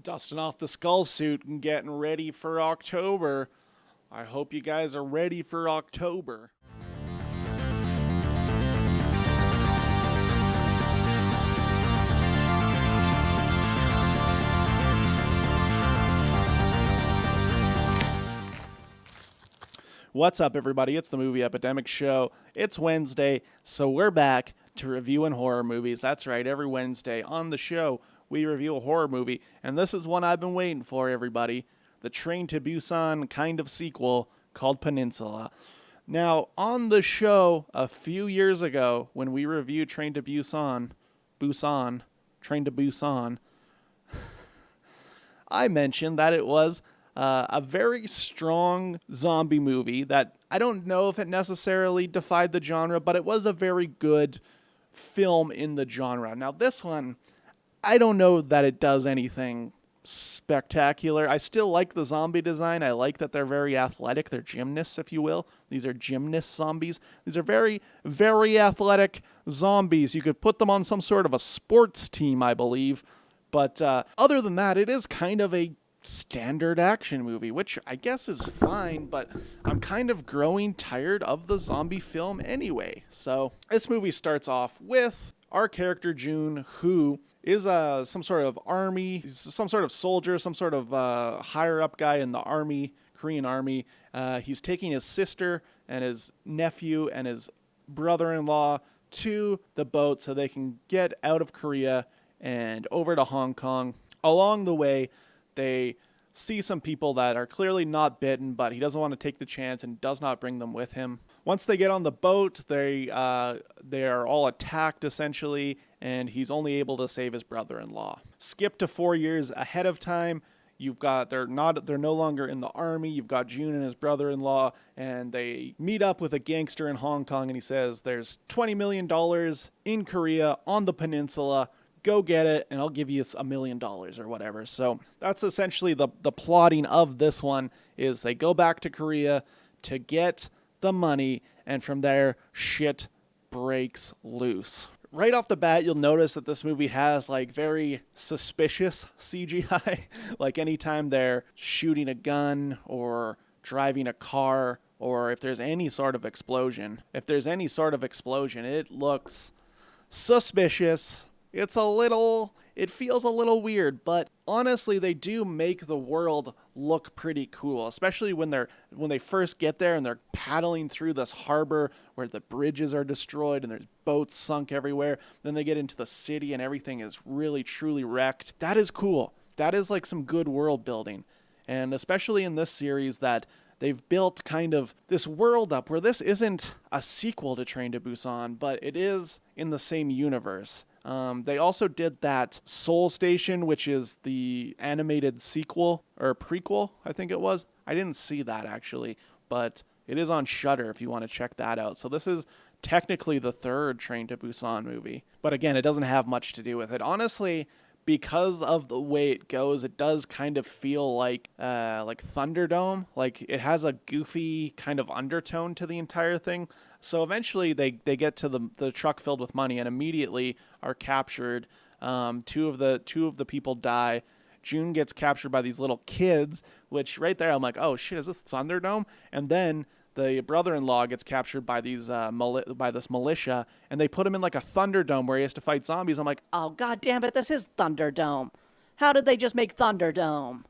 Dusting off the skull suit and getting ready for October. I hope you guys are ready for October. What's up, everybody? It's the Movie Epidemic Show. It's Wednesday, so we're back to reviewing horror movies. That's right, every Wednesday on the show, we review a horror movie, and this is one I've been waiting for, everybody. The Train to Busan kind of sequel called Peninsula. Now, on the show a few years ago, when we reviewed Train to Busan, Train to Busan, I mentioned that it was a very strong zombie movie that I don't know if it necessarily defied the genre, but it was a very good film in the genre. Now, this one, I don't know that it does anything spectacular. I still like the zombie design. I like that they're very athletic. They're gymnasts, if you will. These are gymnast zombies. These are very, very athletic zombies. You could put them on some sort of a sports team, I believe. But other than that, it is kind of a standard action movie, which I guess is fine, but I'm kind of growing tired of the zombie film anyway. So this movie starts off with our character June, who is some sort of army, some sort of soldier, some sort of higher up guy in the army, Korean army. He's taking his sister and his nephew and his brother-in-law to the boat so they can get out of Korea and over to Hong Kong. Along the way, they see some people that are clearly not bitten, but he doesn't want to take the chance and does not bring them with him. Once they get on the boat, they are all attacked essentially, and he's only able to save his brother-in-law. Skip to 4 years ahead of time. They're no longer in the army. You've got June and his brother-in-law, and they meet up with a gangster in Hong Kong, and he says, "There's $20 million in Korea on the peninsula. Go get it, and I'll give you $1 million or whatever." So that's essentially the plotting of this one. Is they go back to Korea to get the money, and from there, shit breaks loose. Right off the bat, you'll notice that this movie has like very suspicious CGI. Like anytime they're shooting a gun or driving a car, or if there's any sort of explosion. If there's any sort of explosion, it looks suspicious. It feels a little weird, but honestly, they do make the world look pretty cool, especially when they first get there and they're paddling through this harbor where the bridges are destroyed and there's boats sunk everywhere. Then they get into the city and everything is really, truly wrecked. That is cool. That is like some good world building. And especially in this series that they've built kind of this world up where this isn't a sequel to Train to Busan, but it is in the same universe. They also did that Seoul Station, which is the animated sequel, or prequel, I think it was. I didn't see that, actually, but it is on Shudder if you want to check that out. So this is technically the third Train to Busan movie. But again, it doesn't have much to do with it. Honestly, because of the way it goes, it does kind of feel like Thunderdome. Like, it has a goofy kind of undertone to the entire thing. So eventually they get to the truck filled with money and immediately are captured. Two of the people die. June gets captured by these little kids, which right there I'm like, oh shit, is this Thunderdome? And then the brother-in-law gets captured by by this militia, and they put him in like a Thunderdome where he has to fight zombies. I'm like, oh god damn it, this is Thunderdome. How did they just make Thunderdome?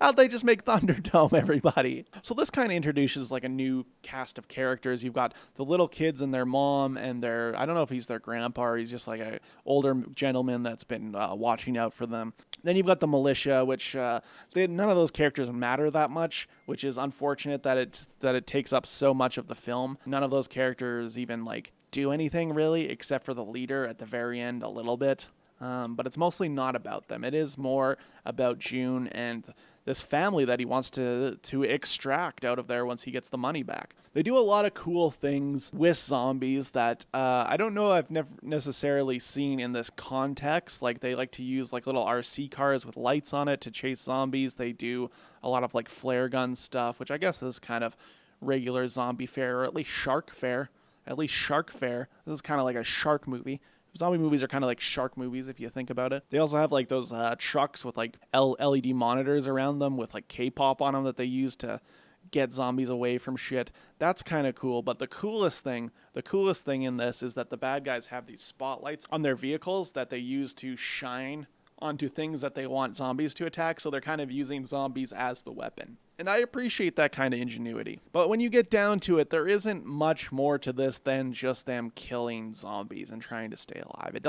how'd they just make Thunderdome, everybody? So this kind of introduces like a new cast of characters. You've got the little kids and their mom and I don't know if he's their grandpa or he's just like a older gentleman that's been watching out for them. Then you've got the militia, which none of those characters matter that much, which is unfortunate that it takes up so much of the film. None of those characters even like do anything really, except for the leader at the very end a little bit. But it's mostly not about them. It is more about June and this family that he wants to extract out of there once he gets the money back. They do a lot of cool things with zombies that I don't know I've never necessarily seen in this context. Like they like to use like little RC cars with lights on it to chase zombies. They do a lot of like flare gun stuff, which I guess is kind of regular zombie fare, or at least shark fare. This is kind of like a shark movie. zombie movies are kind of like shark movies if you think about it. They also have like those trucks with like LED monitors around them with like K-pop on them that they use to get zombies away from shit. That's kind of cool. But the coolest thing in this is that the bad guys have these spotlights on their vehicles that they use to shine onto things that they want zombies to attack. So they're kind of using zombies as the weapon. And I appreciate that kind of ingenuity. But when you get down to it, there isn't much more to this than just them killing zombies and trying to stay alive. It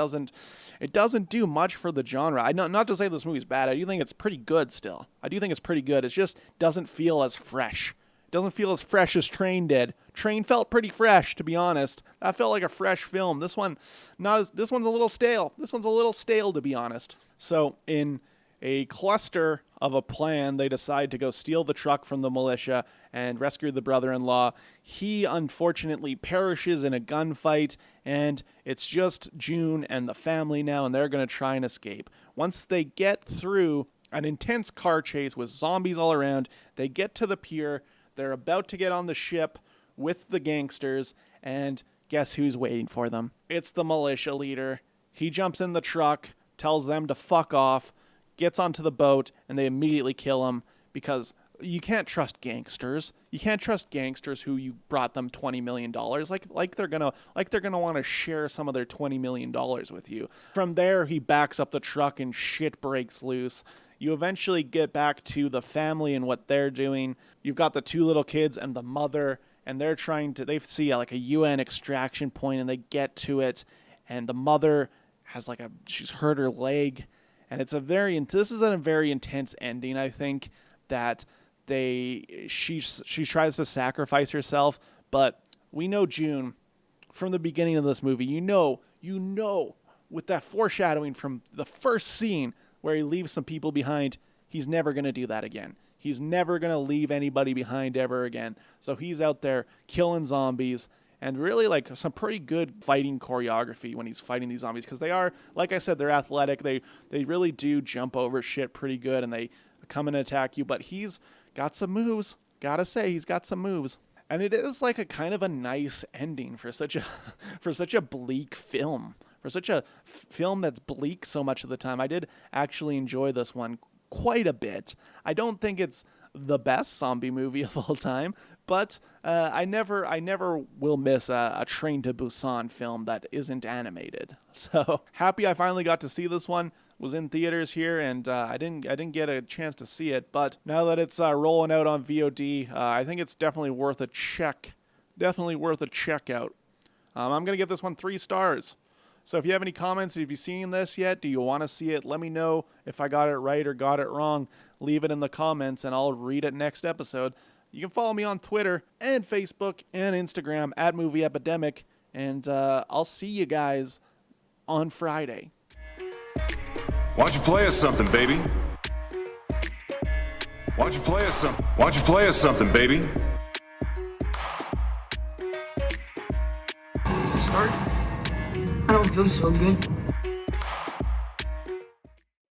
doesn't do much for the genre. Not to say this movie's bad. I do think it's pretty good still. I do think it's pretty good. It just doesn't feel as fresh. It doesn't feel as fresh as Train did. Train felt pretty fresh, to be honest. That felt like a fresh film. This one's a little stale. This one's a little stale, to be honest. So in a cluster of a plan, they decide to go steal the truck from the militia and rescue the brother-in-law. He unfortunately perishes in a gunfight, and it's just June and the family now, and they're going to try and escape. Once they get through an intense car chase with zombies all around, they get to the pier. They're about to get on the ship with the gangsters, and guess who's waiting for them? It's the militia leader. He jumps in the truck, tells them to fuck off, gets onto the boat, and they immediately kill him because you can't trust gangsters. You can't trust gangsters who you brought them $20 million. Like they're gonna want to share some of their $20 million with you. From there, he backs up the truck and shit breaks loose. You eventually get back to the family and what they're doing. You've got the two little kids and the mother, and they see like a UN extraction point, and they get to it, and the mother has she's hurt her leg. And this is a very intense ending, I think, that she tries to sacrifice herself, but we know June from the beginning of this movie. You know, with that foreshadowing from the first scene where he leaves some people behind, he's never going to do that again. He's never going to leave anybody behind ever again. So he's out there killing zombies. And really, some pretty good fighting choreography when he's fighting these zombies. Because they are, like I said, they're athletic. They really do jump over shit pretty good. And they come and attack you. But he's got some moves. Gotta say, he's got some moves. And it is like a kind of a nice ending for such a bleak film. For such a film that's bleak so much of the time. I did actually enjoy this one quite a bit. I don't think it's the best zombie movie of all time, but I never will miss a Train to Busan film that isn't animated. So happy I finally got to see this one. It was in theaters here, and I didn't get a chance to see it, but now that it's rolling out on VOD, I think it's definitely worth a check. Definitely worth a check out. I'm gonna give this one 3 stars. So if you have any comments, if you've seen this yet, do you want to see it? Let me know if I got it right or got it wrong. Leave it in the comments and I'll read it next episode. You can follow me on Twitter and Facebook and Instagram at Movie Epidemic. And I'll see you guys on Friday. Why don't you play us something, baby? Why don't you play us something, baby? Start? I don't feel so good.